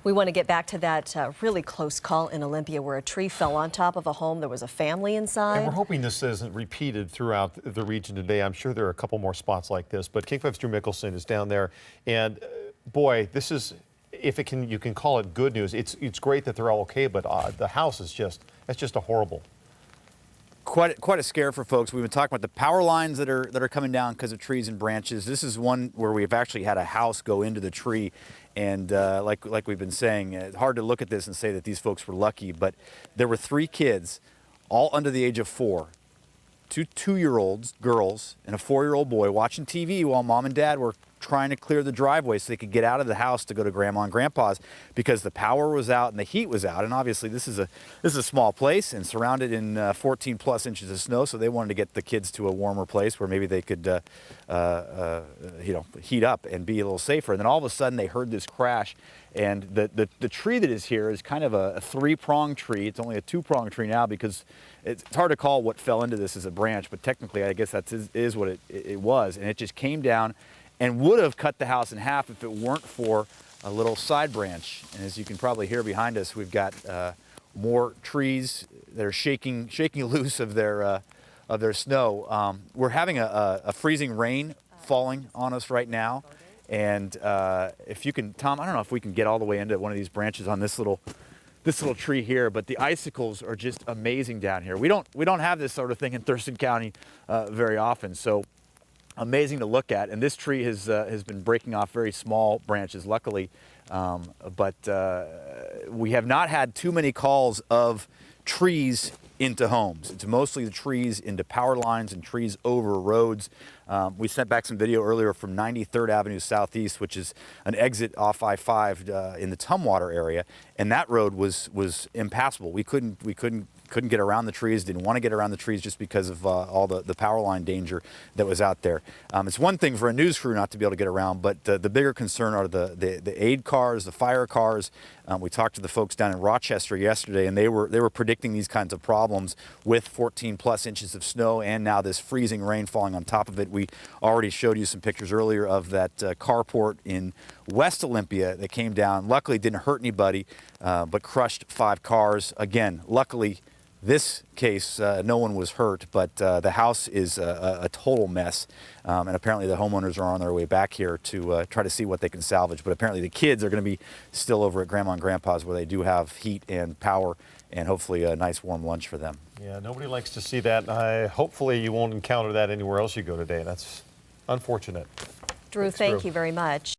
We want to get back to that really close call in Olympia where a tree fell on top of a home. There was a family inside. And we're hoping this isn't repeated throughout the region today. I'm sure there are a couple more spots like this, but King 5's Drew Mikkelsen is down there. And boy, this is, if it can, you can call it good news. It's great that they're all okay, but the house is that's just a horrible. Quite a scare for folks. We've been talking about the power lines that are coming down because of trees and branches. This is one where we've actually had a house go into the tree, and like we've been saying, it's hard to look at this and say that these folks were lucky, but there were 3 kids, all under the age of 4, 2 2-year-olds, girls, and a 4-year-old boy watching TV while mom and dad were trying to clear the driveway so they could get out of the house to go to grandma and grandpa's because the power was out and the heat was out. And obviously this is a small place and surrounded in 14 plus inches of snow, so they wanted to get the kids to a warmer place where maybe they could heat up and be a little safer. And then all of a sudden they heard this crash, and the tree that is here is kind of a 3-pronged tree. It's only a 2-pronged tree now because it's hard to call what fell into this as a branch, but technically I guess that is what it was. And it just came down and would have cut the house in half if it weren't for a little side branch. And as you can probably hear behind us, we've got more trees that are shaking loose of their snow. We're having a freezing rain falling on us right now. And if you can, Tom, I don't know if we can get all the way into one of these branches on this little tree here, but the icicles are just amazing down here. We don't have this sort of thing in Thurston County very often, so amazing to look at. And this tree has been breaking off very small branches, luckily, but we have not had too many calls of trees into homes. It's mostly the trees into power lines and trees over roads. We sent back some video earlier from 93rd Avenue Southeast, which is an exit off I-5 in the Tumwater area, and that road was impassable. We couldn't get around the trees, didn't want to get around the trees just because of all the power line danger that was out there. It's one thing for a news crew not to be able to get around, but the bigger concern are the aid cars, the fire cars. We talked to the folks down in Rochester yesterday, and they were predicting these kinds of problems with 14 plus inches of snow and now this freezing rain falling on top of it. We already showed you some pictures earlier of that carport in West Olympia that came down. Luckily didn't hurt anybody, but crushed 5 cars. Again, luckily this case, no one was hurt, but the house is a total mess. And apparently the homeowners are on their way back here to try to see what they can salvage. But apparently the kids are going to be still over at Grandma and Grandpa's where they do have heat and power and hopefully a nice warm lunch for them. Yeah, nobody likes to see that. Hopefully you won't encounter that anywhere else you go today. That's unfortunate. Drew, thank you very much.